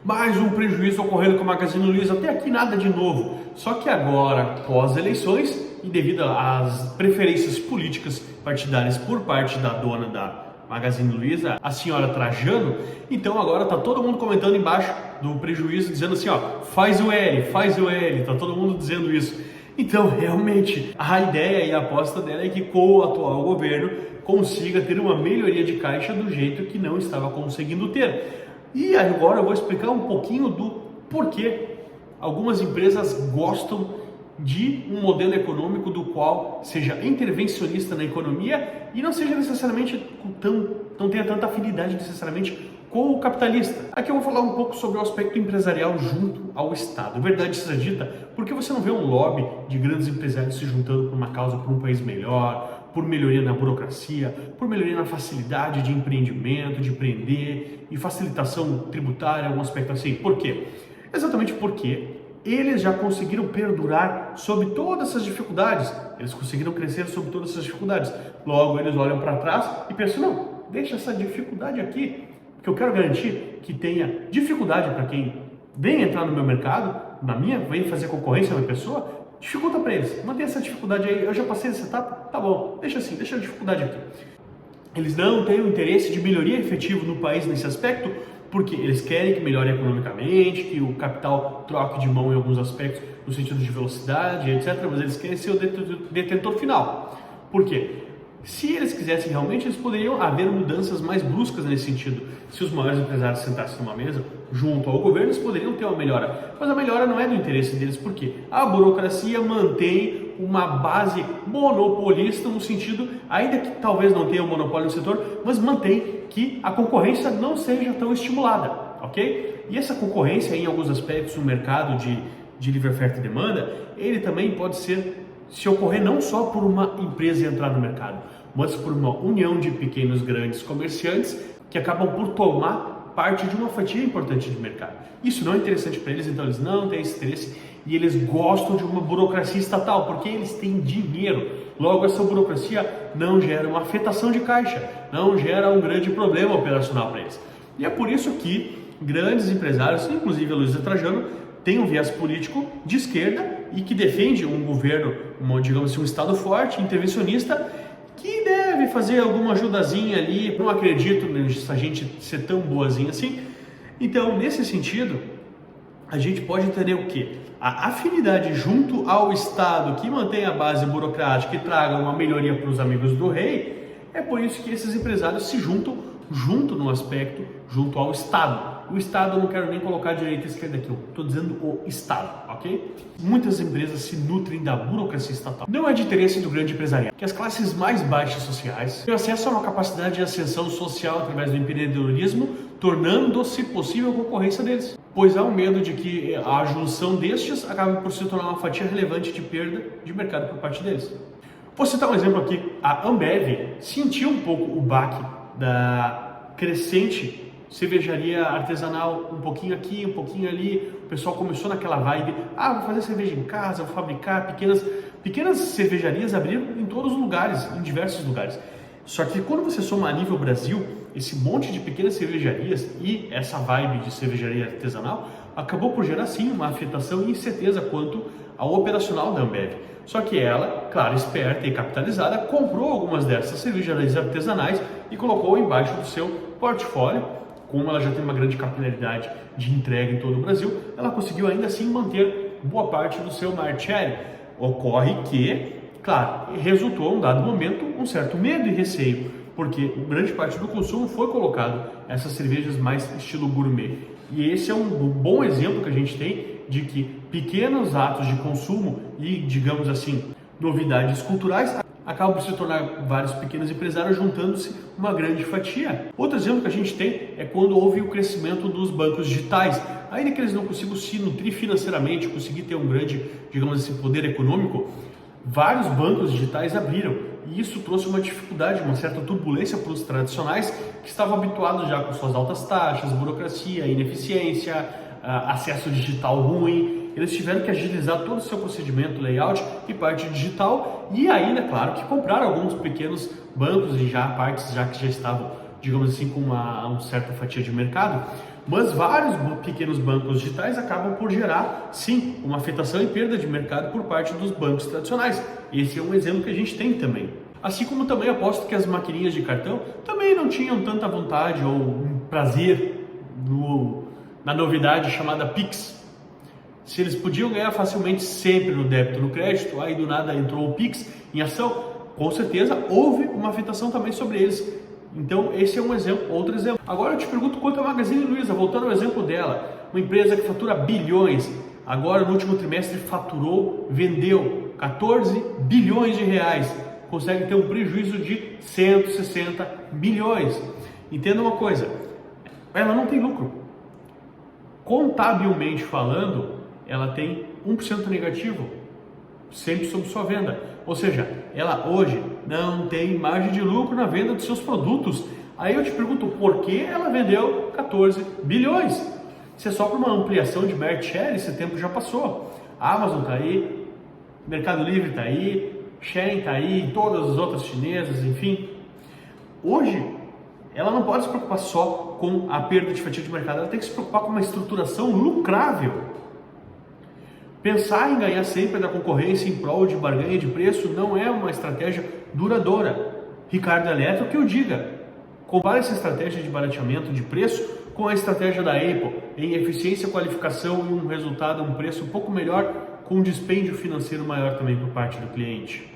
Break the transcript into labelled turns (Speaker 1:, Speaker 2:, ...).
Speaker 1: Mais um prejuízo ocorrendo com a Magazine Luiza, até aqui nada de novo. Só que agora, pós-eleições e devido às preferências políticas partidárias por parte da dona da Magazine Luiza, a senhora Trajano, então agora tá todo mundo comentando embaixo do prejuízo, dizendo assim, ó, faz o L, tá todo mundo dizendo isso. Então, realmente, a ideia e a aposta dela é que com o atual governo consiga ter uma melhoria de caixa do jeito que não estava conseguindo ter. E agora eu vou explicar um pouquinho do porquê algumas empresas gostam de um modelo econômico do qual seja intervencionista na economia e não seja necessariamente não tenha tanta afinidade necessariamente com o capitalista. Aqui eu vou falar um pouco sobre o aspecto empresarial junto ao Estado. Verdade seja dita, porque você não vê um lobby de grandes empresários se juntando por uma causa, por um país melhor, por melhoria na burocracia, por melhoria na facilidade de empreendimento, de empreender e facilitação tributária, algum aspecto assim. Por quê? Exatamente porque eles já conseguiram perdurar sob todas essas dificuldades, eles conseguiram crescer sob todas essas dificuldades. Logo, eles olham para trás e pensam, não, deixa essa dificuldade aqui, porque eu quero garantir que tenha dificuldade para quem vem entrar no meu mercado, vem fazer concorrência na minha pessoa, dificulta para eles, mantém essa dificuldade aí, eu já passei essa etapa, tá bom, deixa assim, deixa a dificuldade aqui. Eles não têm o interesse de melhoria efetiva no país nesse aspecto, porque eles querem que melhore economicamente, que o capital troque de mão em alguns aspectos, no sentido de velocidade, etc., mas eles querem ser o detentor final. Por quê? Se eles quisessem realmente, eles poderiam haver mudanças mais bruscas nesse sentido. Se os maiores empresários sentassem numa mesa, junto ao governo, eles poderiam ter uma melhora. Mas a melhora não é do interesse deles, porque a burocracia mantém uma base monopolista no sentido, ainda que talvez não tenha um monopólio no setor, mas mantém que a concorrência não seja tão estimulada, ok? E essa concorrência, em alguns aspectos, no mercado de livre oferta e demanda, ele também pode se ocorrer não só por uma empresa entrar no mercado, mas por uma união de pequenos grandes comerciantes que acabam por tomar parte de uma fatia importante de mercado. Isso não é interessante para eles, então eles não têm esse interesse e eles gostam de uma burocracia estatal, porque eles têm dinheiro. Logo, essa burocracia não gera uma afetação de caixa, não gera um grande problema operacional para eles. E é por isso que grandes empresários, inclusive a Luiza Trajano, tem um viés político de esquerda e que defende um governo, digamos assim, um Estado forte, intervencionista, que deve fazer alguma ajudazinha ali. Não acredito nessa gente ser tão boazinha assim. Então, nesse sentido, a gente pode entender o quê? A afinidade junto ao Estado que mantém a base burocrática e traga uma melhoria para os amigos do rei, é por isso que esses empresários se juntam junto no aspecto, junto ao Estado. O Estado eu não quero nem colocar direita e esquerda aqui, eu estou dizendo o Estado, ok? Muitas empresas se nutrem da burocracia estatal. Não é de interesse do grande empresariado que as classes mais baixas sociais tenham acesso a uma capacidade de ascensão social através do empreendedorismo, tornando-se possível a concorrência deles. Pois há um medo de que a junção destes acabe por se tornar uma fatia relevante de perda de mercado por parte deles. Vou citar um exemplo aqui. A Ambev sentiu um pouco o baque da crescente cervejaria artesanal, um pouquinho aqui, um pouquinho ali. O pessoal começou naquela vibe, vou fazer cerveja em casa, vou fabricar. Pequenas cervejarias abriram em todos os lugares, em diversos lugares. Só que quando você soma a nível Brasil, esse monte de pequenas cervejarias e essa vibe de cervejaria artesanal acabou por gerar sim uma afetação e incerteza quanto ao operacional da Ambev. Só que ela, claro, esperta e capitalizada, comprou algumas dessas cervejarias artesanais e colocou embaixo do seu portfólio. Como ela já tem uma grande capilaridade de entrega em todo o Brasil, ela conseguiu ainda assim manter boa parte do seu market share. Ocorre que, claro, resultou, em um dado momento, um certo medo e receio, porque grande parte do consumo foi colocado essas cervejas mais estilo gourmet. E esse é um bom exemplo que a gente tem de que pequenos atos de consumo e, digamos assim, novidades culturais acabam por se tornar vários pequenos empresários juntando-se uma grande fatia. Outro exemplo que a gente tem é quando houve o crescimento dos bancos digitais. Ainda que eles não consigam se nutrir financeiramente, conseguir ter um grande, digamos assim, poder econômico, vários bancos digitais abriram. E isso trouxe uma dificuldade, uma certa turbulência para os tradicionais que estavam habituados já com suas altas taxas, burocracia, ineficiência, acesso digital ruim. Eles tiveram que agilizar todo o seu procedimento, layout e parte digital, e ainda, claro, que compraram alguns pequenos bancos e já partes que já estavam, digamos assim, com uma certa fatia de mercado. Mas vários pequenos bancos digitais acabam por gerar, sim, uma afetação e perda de mercado por parte dos bancos tradicionais. Esse é um exemplo que a gente tem também. Assim como também aposto que as maquininhas de cartão também não tinham tanta vontade ou prazer na novidade chamada Pix. Se eles podiam ganhar facilmente sempre no débito e no crédito, aí do nada entrou o Pix em ação, com certeza houve uma afetação também sobre eles. Então esse é um exemplo, outro exemplo. Agora eu te pergunto quanto a Magazine Luiza, voltando ao exemplo dela, uma empresa que fatura bilhões, agora no último trimestre vendeu 14 bilhões de reais, consegue ter um prejuízo de 160 bilhões. Entenda uma coisa, ela não tem lucro. Contabilmente falando, ela tem 1% negativo, sempre sobre sua venda. Ou seja, ela hoje não tem margem de lucro na venda de seus produtos. Aí eu te pergunto, por que ela vendeu 14 bilhões? Se é só para uma ampliação de market share, esse tempo já passou. A Amazon está aí, Mercado Livre está aí, Shein está aí, todas as outras chinesas, enfim. Hoje, ela não pode se preocupar só com a perda de fatia de mercado, ela tem que se preocupar com uma estruturação lucrável. Pensar em ganhar sempre da concorrência em prol de barganha de preço não é uma estratégia duradoura. Ricardo Eletro que eu diga. Compare essa estratégia de barateamento de preço com a estratégia da Apple em eficiência, qualificação e um resultado, um preço um pouco melhor, com um dispêndio financeiro maior também por parte do cliente.